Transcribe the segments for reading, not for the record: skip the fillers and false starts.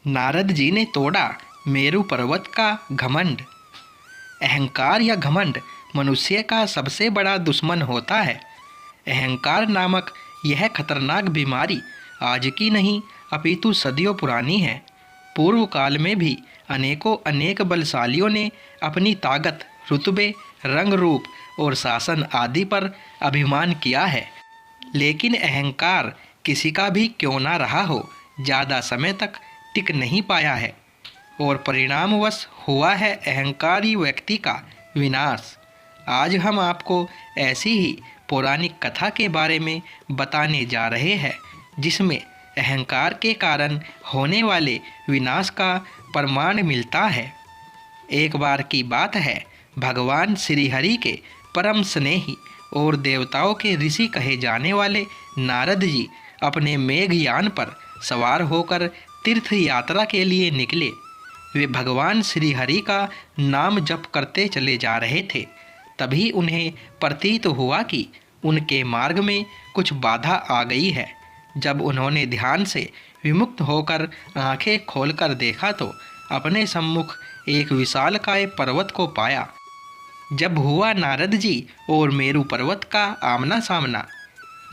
नारद जी ने तोड़ा मेरु पर्वत का घमंड। अहंकार या घमंड मनुष्य का सबसे बड़ा दुश्मन होता है। अहंकार नामक यह खतरनाक बीमारी आज की नहीं अपितु सदियों पुरानी है। पूर्व काल में भी अनेक बलशालियों ने अपनी ताकत, रुतबे, रंग रूप और शासन आदि पर अभिमान किया है, लेकिन अहंकार किसी का भी क्यों ना रहा हो, ज़्यादा समय तक टिक नहीं पाया है और परिणामवश हुआ है अहंकारी व्यक्ति का विनाश। आज हम आपको ऐसी ही पौराणिक कथा के बारे में बताने जा रहे हैं जिसमें अहंकार के कारण होने वाले विनाश का प्रमाण मिलता है। एक बार की बात है, भगवान श्री हरि के परम स्नेही और देवताओं के ऋषि कहे जाने वाले नारद जी अपने मेघयान पर सवार होकर तीर्थ यात्रा के लिए निकले। वे भगवान श्री हरि का नाम जप करते चले जा रहे थे। तभी उन्हें प्रतीत हुआ कि उनके मार्ग में कुछ बाधा आ गई है। जब उन्होंने ध्यान से विमुक्त होकर आंखें खोलकर देखा तो अपने सम्मुख एक विशालकाय पर्वत को पाया। जब हुआ नारद जी और मेरु पर्वत का आमना सामना,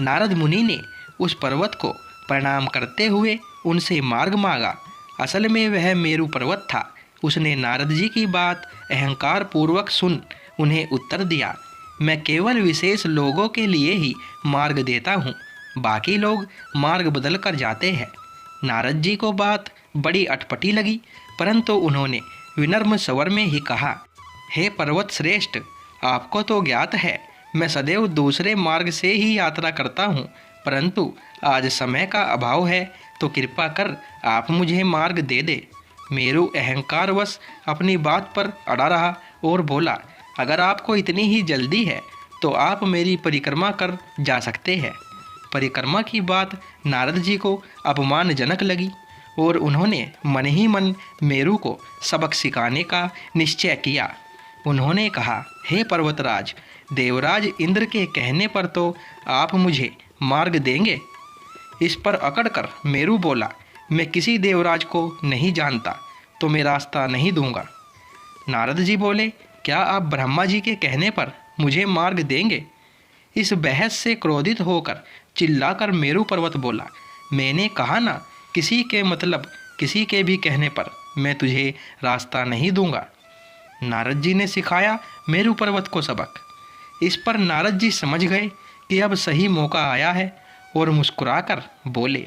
नारद मुनि ने उस पर्वत को प्रणाम करते हुए उनसे मार्ग मांगा। असल में वह मेरु पर्वत था। उसने नारद जी की बात अहंकार पूर्वक सुन उन्हें उत्तर दिया, मैं केवल विशेष लोगों के लिए ही मार्ग देता हूँ, बाकी लोग मार्ग बदल कर जाते हैं। नारद जी को बात बड़ी अटपटी लगी, परंतु उन्होंने विनम्र स्वर में ही कहा, हे पर्वत श्रेष्ठ, आपको तो ज्ञात है मैं सदैव दूसरे मार्ग से ही यात्रा करता हूँ, परंतु आज समय का अभाव है तो कृपा कर आप मुझे मार्ग दे दे। मेरु अहंकारवश अपनी बात पर अड़ा रहा और बोला, अगर आपको इतनी ही जल्दी है तो आप मेरी परिक्रमा कर जा सकते हैं। परिक्रमा की बात नारद जी को अपमानजनक लगी और उन्होंने मन ही मन मेरु को सबक सिखाने का निश्चय किया। उन्होंने कहा, हे पर्वतराज, देवराज इंद्र के कहने पर तो आप मुझे मार्ग देंगे। इस पर अकड़कर मेरु बोला, मैं किसी देवराज को नहीं जानता तो मैं रास्ता नहीं दूंगा। नारद जी बोले, क्या आप ब्रह्मा जी के कहने पर मुझे मार्ग देंगे? इस बहस से क्रोधित होकर चिल्लाकर मेरु पर्वत बोला, मैंने कहा ना, किसी के मतलब किसी के भी कहने पर मैं तुझे रास्ता नहीं दूंगा। नारद जी ने सिखाया मेरु पर्वत को सबक। इस पर नारद जी समझ गए कि अब सही मौका आया है और मुस्कुराकर बोले,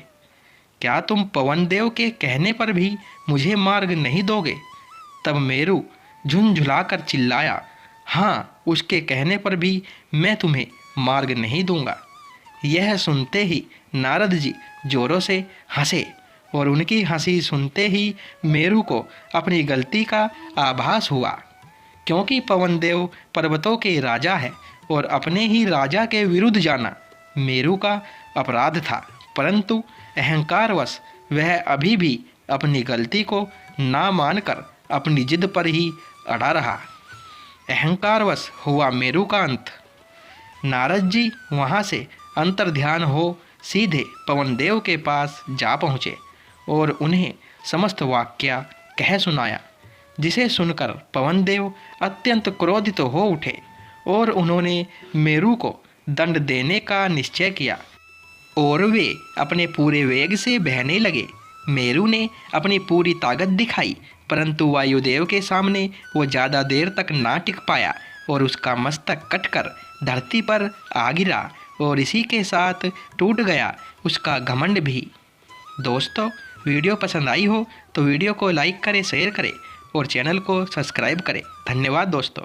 क्या तुम पवन देव के कहने पर भी मुझे मार्ग नहीं दोगे? तब मेरु झुंझुलाकर चिल्लाया, हाँ, उसके कहने पर भी मैं तुम्हें मार्ग नहीं दूंगा। यह सुनते ही नारद जी जोरों से हंसे और उनकी हंसी सुनते ही मेरु को अपनी गलती का आभास हुआ, क्योंकि पवन देव पर्वतों के राजा है और अपने ही राजा के विरुद्ध जाना मेरु का अपराध था। परंतु अहंकारवश वह अभी भी अपनी गलती को ना मानकर अपनी जिद पर ही अड़ा रहा। अहंकारवश हुआ मेरु का अंत। नारद जी वहाँ से अंतर्ध्यान हो सीधे पवन देव के पास जा पहुँचे और उन्हें समस्त वाक्य कह सुनाया, जिसे सुनकर पवन देव अत्यंत क्रोधित हो उठे और उन्होंने मेरु को दंड देने का निश्चय किया और वे अपने पूरे वेग से बहने लगे। मेरु ने अपनी पूरी ताकत दिखाई, परंतु वायुदेव के सामने वो ज़्यादा देर तक ना टिक पाया और उसका मस्तक कटकर धरती पर आ गिरा और इसी के साथ टूट गया उसका घमंड भी। दोस्तों, वीडियो पसंद आई हो तो वीडियो को लाइक करें, शेयर करें और चैनल को सब्सक्राइब करें। धन्यवाद दोस्तों।